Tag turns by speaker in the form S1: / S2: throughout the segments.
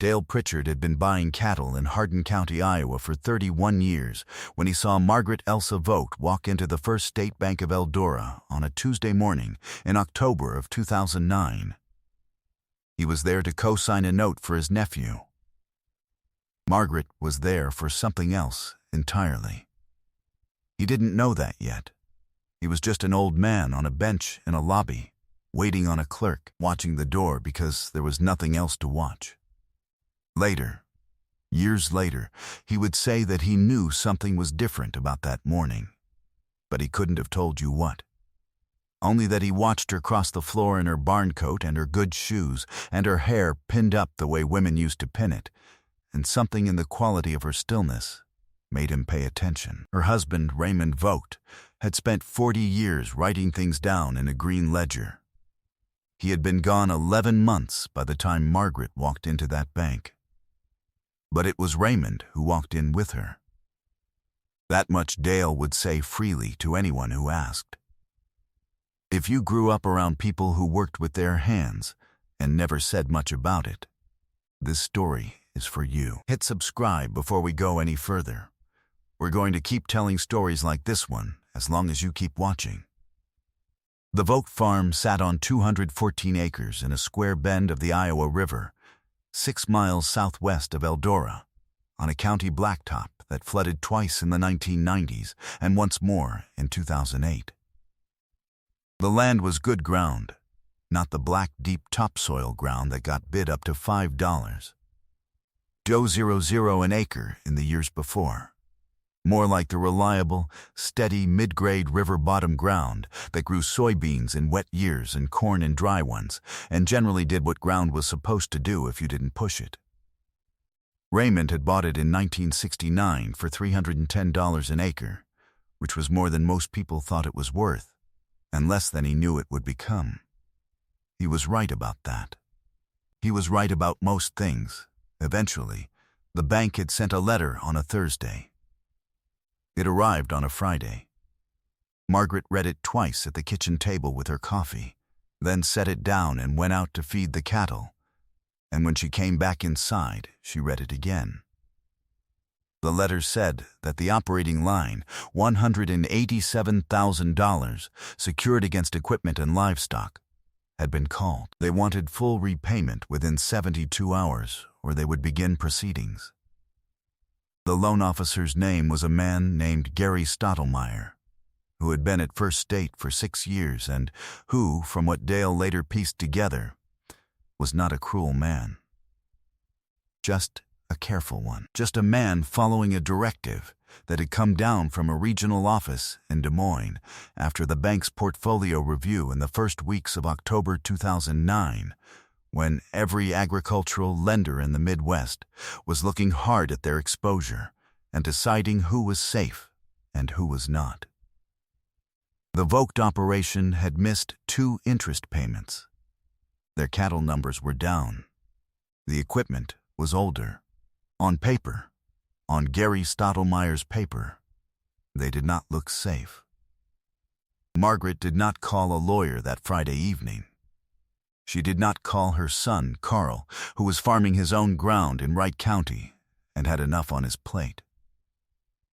S1: Dale Pritchard had been buying cattle in Hardin County, Iowa for 31 years when he saw Margaret Elsa Vogt walk into the First State Bank of Eldora on a Tuesday morning in October of 2009. He was there to co-sign a note for his nephew. Margaret was there for something else entirely. He didn't know that yet. He was just an old man on a bench in a lobby, waiting on a clerk, watching the door because there was nothing else to watch. Later, years later, he would say that he knew something was different about that morning, but he couldn't have told you what. Only that he watched her cross the floor in her barn coat and her good shoes and her hair pinned up the way women used to pin it, and something in the quality of her stillness made him pay attention. Her husband, Raymond Vogt, had spent 40 years writing things down in a green ledger. He had been gone 11 months by the time Margaret walked into that bank. But it was Raymond who walked in with her. That much Dale would say freely to anyone who asked. If you grew up around people who worked with their hands and never said much about it, this story is for you. Hit subscribe before we go any further. We're going to keep telling stories like this one as long as you keep watching. The Vogt farm sat on 214 acres in a square bend of the Iowa River, 6 miles southwest of Eldora, on a county blacktop that flooded twice in the 1990s and once more in 2008. The land was good ground, not the black deep topsoil ground that got bid up to $5. $0.00 an acre in the years before. More like the reliable, steady, mid-grade river bottom ground that grew soybeans in wet years and corn in dry ones, and generally did what ground was supposed to do if you didn't push it. Raymond had bought it in 1969 for $310 an acre, which was more than most people thought it was worth, and less than he knew it would become. He was right about that. He was right about most things. Eventually, the bank had sent a letter on a Thursday. It arrived on a Friday. Margaret read it twice at the kitchen table with her coffee, then set it down and went out to feed the cattle. And when she came back inside, she read it again. The letter said that the operating line, $187,000, secured against equipment and livestock, had been called. They wanted full repayment within 72 hours, or they would begin proceedings. The loan officer's name was a man named Gary Stottlemyre, who had been at First State for 6 years and who, from what Dale later pieced together, was not a cruel man. Just a careful one. Just a man following a directive that had come down from a regional office in Des Moines after the bank's portfolio review in the first weeks of October 2009, when every agricultural lender in the Midwest was looking hard at their exposure and deciding who was safe and who was not. The Vogt operation had missed 2 interest payments. Their cattle numbers were down. The equipment was older. On paper, on Gary Stottlemyre's paper, they did not look safe. Margaret did not call a lawyer that Friday evening. She did not call her son, Carl, who was farming his own ground in Wright County and had enough on his plate.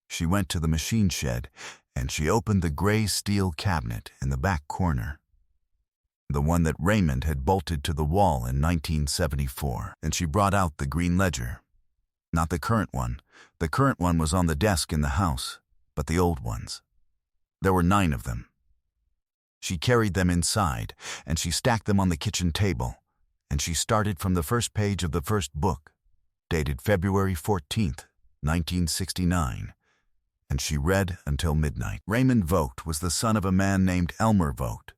S1: She went to the machine shed and she opened the gray steel cabinet in the back corner, the one that Raymond had bolted to the wall in 1974, and she brought out the green ledger. Not the current one. The current one was on the desk in the house, but the old ones. There were 9 of them. She carried them inside, and she stacked them on the kitchen table, and she started from the first page of the first book, dated February 14th, 1969, and she read until midnight. Raymond Vogt was the son of a man named Elmer Vogt,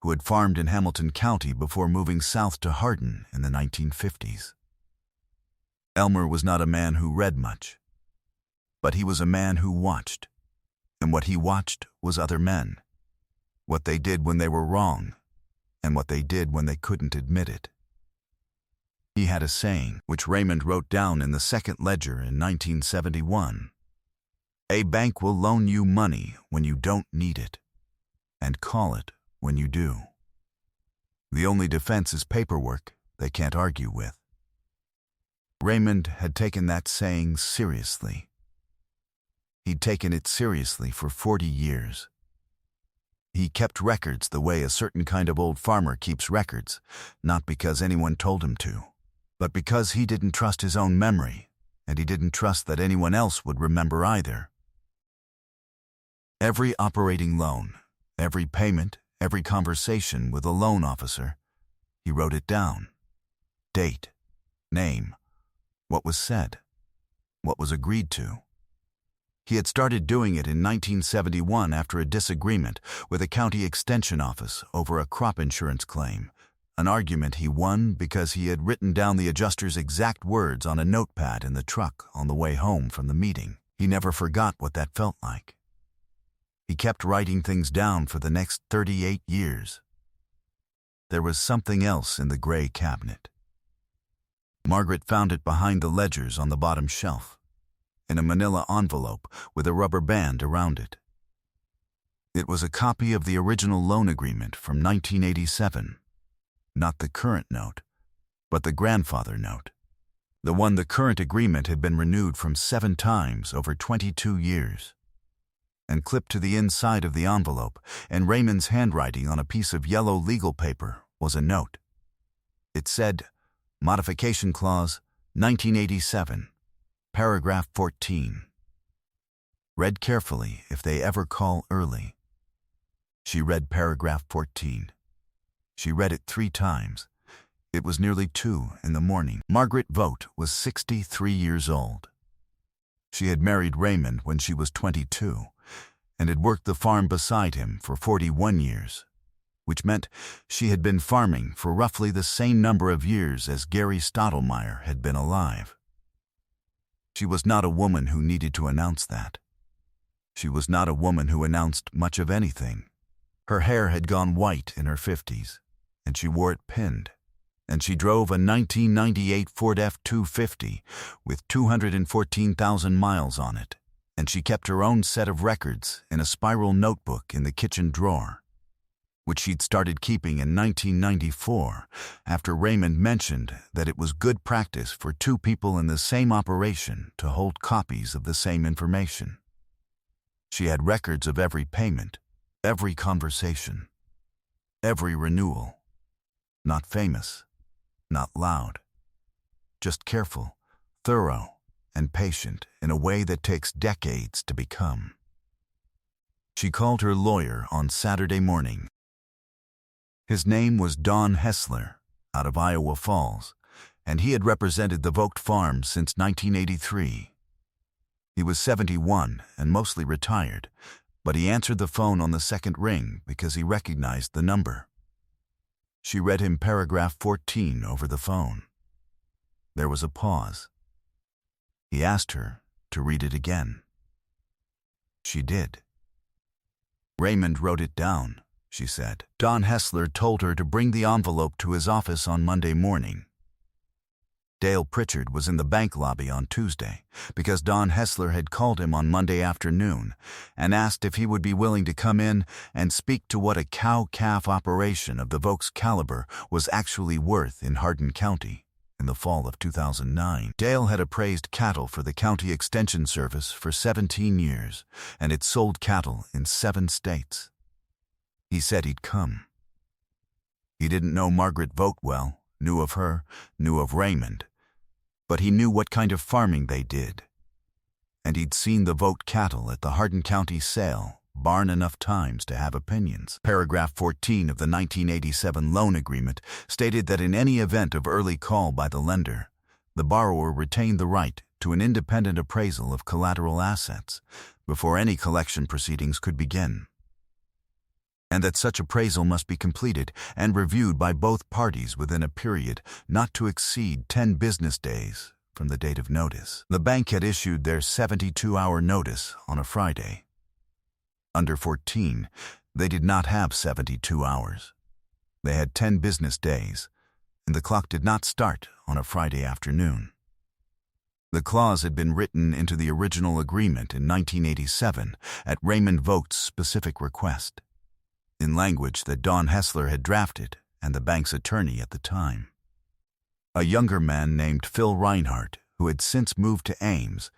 S1: who had farmed in Hamilton County before moving south to Hardin in the 1950s. Elmer was not a man who read much, but he was a man who watched, and what he watched was other men. What they did when they were wrong, and what they did when they couldn't admit it. He had a saying, which Raymond wrote down in the second ledger in 1971. A bank will loan you money when you don't need it, and call it when you do. The only defense is paperwork they can't argue with. Raymond had taken that saying seriously. He'd taken it seriously for 40 years. He kept records the way a certain kind of old farmer keeps records, not because anyone told him to, but because he didn't trust his own memory, and he didn't trust that anyone else would remember either. Every operating loan, every payment, every conversation with a loan officer, he wrote it down. Date, name, what was said, what was agreed to. He had started doing it in 1971 after a disagreement with a county extension office over a crop insurance claim, an argument he won because he had written down the adjuster's exact words on a notepad in the truck on the way home from the meeting. He never forgot what that felt like. He kept writing things down for the next 38 years. There was something else in the gray cabinet. Margaret found it behind the ledgers on the bottom shelf, in a manila envelope with a rubber band around it. It was a copy of the original loan agreement from 1987. Not the current note, but the grandfather note. The one the current agreement had been renewed from 7 times over 22 years. And clipped to the inside of the envelope, in Raymond's handwriting on a piece of yellow legal paper, was a note. It said, Modification Clause, 1987. Paragraph 14. Read carefully if they ever call early. She read paragraph 14. She read it 3 times. It was nearly 2 in the morning. Margaret Vogt was 63 years old. She had married Raymond when she was 22 and had worked the farm beside him for 41 years, which meant she had been farming for roughly the same number of years as Gary Stottlemyre had been alive. She was not a woman who needed to announce that. She was not a woman who announced much of anything. Her hair had gone white in her 50s, and she wore it pinned, and she drove a 1998 Ford F-250 with 214,000 miles on it, and she kept her own set of records in a spiral notebook in the kitchen drawer, which she'd started keeping in 1994 after Raymond mentioned that it was good practice for 2 people in the same operation to hold copies of the same information. She had records of every payment, every conversation, every renewal. Not famous, not loud, just careful, thorough, and patient in a way that takes decades to become. She called her lawyer on Saturday morning. His name was Don Hessler, out of Iowa Falls, and he had represented the Vogt farm since 1983. He was 71 and mostly retired, but he answered the phone on the second ring because he recognized the number. She read him paragraph 14 over the phone. There was a pause. He asked her to read it again. She did. Raymond wrote it down, she said. Don Hessler told her to bring the envelope to his office on Monday morning. Dale Pritchard was in the bank lobby on Tuesday because Don Hessler had called him on Monday afternoon and asked if he would be willing to come in and speak to what a cow-calf operation of the Vogt's caliber was actually worth in Hardin County in the fall of 2009. Dale had appraised cattle for the County Extension Service for 17 years, and had sold cattle in 7 states. He said he'd come. He didn't know Margaret Vogt well, knew of her, knew of Raymond, but he knew what kind of farming they did. And he'd seen the Vogt cattle at the Hardin County sale barn enough times to have opinions. Paragraph 14 of the 1987 loan agreement stated that in any event of early call by the lender, the borrower retained the right to an independent appraisal of collateral assets before any collection proceedings could begin, and that such appraisal must be completed and reviewed by both parties within a period not to exceed 10 business days from the date of notice. The bank had issued their 72-hour notice on a Friday. Under 14, they did not have 72 hours. They had 10 business days, and the clock did not start on a Friday afternoon. The clause had been written into the original agreement in 1987 at Raymond Vogt's specific request, in language that Don Hessler had drafted and the bank's attorney at the time. A younger man named Phil Reinhardt, who had since moved to Ames,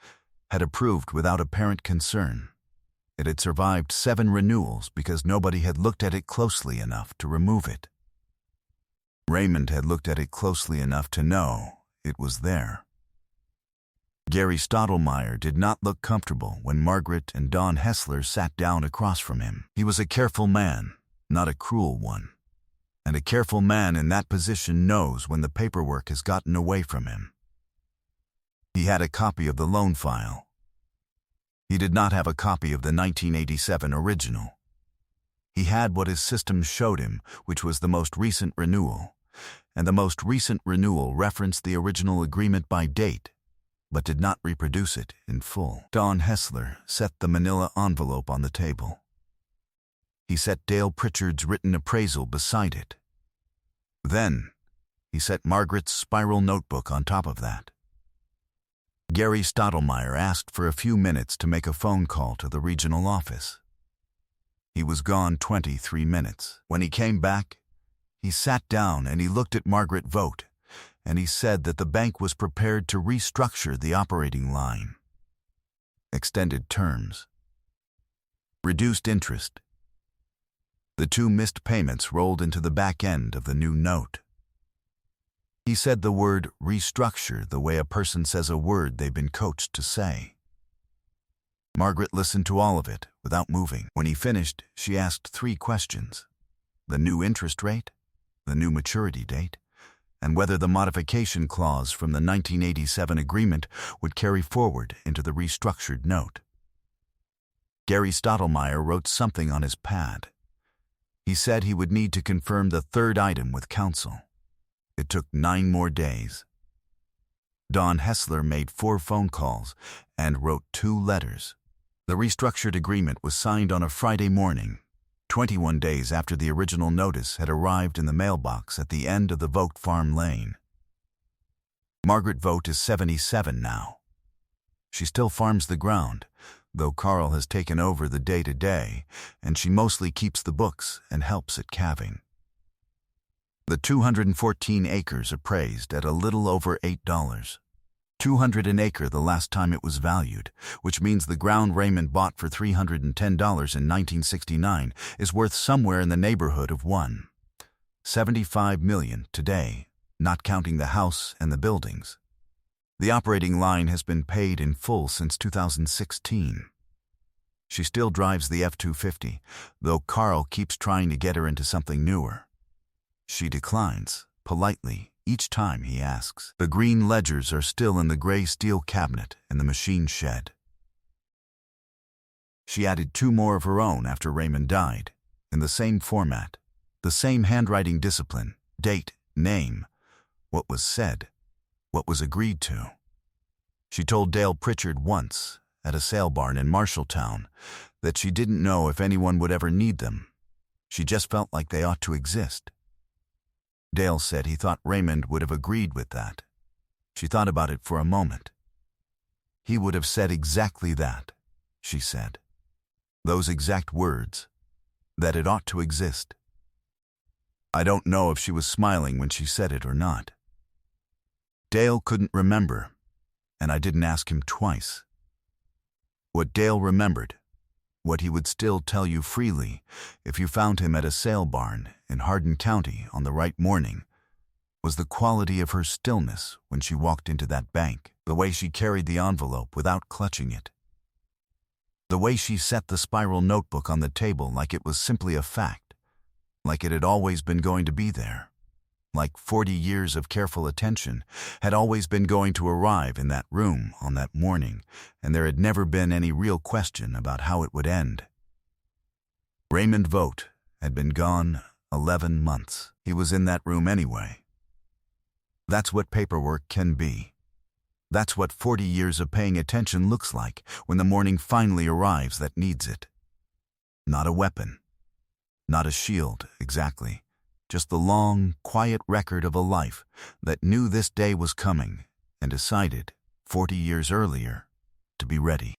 S1: had approved without apparent concern. It had survived 7 renewals because nobody had looked at it closely enough to remove it. Raymond had looked at it closely enough to know it was there. Gary Stottlemyre did not look comfortable when Margaret and Don Hessler sat down across from him. He was a careful man, not a cruel one. And a careful man in that position knows when the paperwork has gotten away from him. He had a copy of the loan file. He did not have a copy of the 1987 original. He had what his system showed him, which was the most recent renewal, and the most recent renewal referenced the original agreement by date, but did not reproduce it in full. Don Hessler set the manila envelope on the table. He set Dale Pritchard's written appraisal beside it. Then, he set Margaret's spiral notebook on top of that. Gary Stottlemyre asked for a few minutes to make a phone call to the regional office. He was gone 23 minutes. When he came back, he sat down and he looked at Margaret Vogt, and he said that the bank was prepared to restructure the operating line. Extended terms. Reduced interest. The 2 missed payments rolled into the back end of the new note. He said the word restructure the way a person says a word they've been coached to say. Margaret listened to all of it without moving. When he finished, she asked 3 questions: the new interest rate, the new maturity date, and whether the modification clause from the 1987 agreement would carry forward into the restructured note. Gary Stottlemyre wrote something on his pad. He said he would need to confirm the 3rd item with counsel. It took 9 more days. Don Hessler made 4 phone calls and wrote 2 letters. The restructured agreement was signed on a Friday morning, 21 days after the original notice had arrived in the mailbox at the end of the Vogt Farm Lane. Margaret Vogt is 77 now. She still farms the ground, though Carl has taken over the day-to-day, and she mostly keeps the books and helps at calving. The 214 acres appraised at a little over $8. $200 an acre the last time it was valued, which means the ground Raymond bought for $310 in 1969 is worth somewhere in the neighborhood of $1.75 million today, not counting the house and the buildings. The operating line has been paid in full since 2016. She still drives the F-250, though Carl keeps trying to get her into something newer. She declines, politely, each time he asks. The green ledgers are still in the gray steel cabinet in the machine shed. She added 2 more of her own after Raymond died, in the same format, the same handwriting discipline, date, name, what was said, what was agreed to. She told Dale Pritchard once, at a sale barn in Marshalltown, that she didn't know if anyone would ever need them. She just felt like they ought to exist. Dale said he thought Raymond would have agreed with that. She thought about it for a moment. He would have said exactly that, she said. Those exact words, that it ought to exist. I don't know if she was smiling when she said it or not. Dale couldn't remember, and I didn't ask him twice. What Dale remembered, what he would still tell you freely if you found him at a sale barn in Hardin County on the right morning, was the quality of her stillness when she walked into that bank, the way she carried the envelope without clutching it, the way she set the spiral notebook on the table like it was simply a fact, like it had always been going to be there, like 40 years of careful attention had always been going to arrive in that room on that morning, and there had never been any real question about how it would end. Raymond Vogt had been gone 11 months. He was in that room anyway. That's what paperwork can be. That's what 40 years of paying attention looks like when the morning finally arrives that needs it. Not a weapon. Not a shield, exactly. Just the long, quiet record of a life that knew this day was coming and decided, 40 years earlier, to be ready.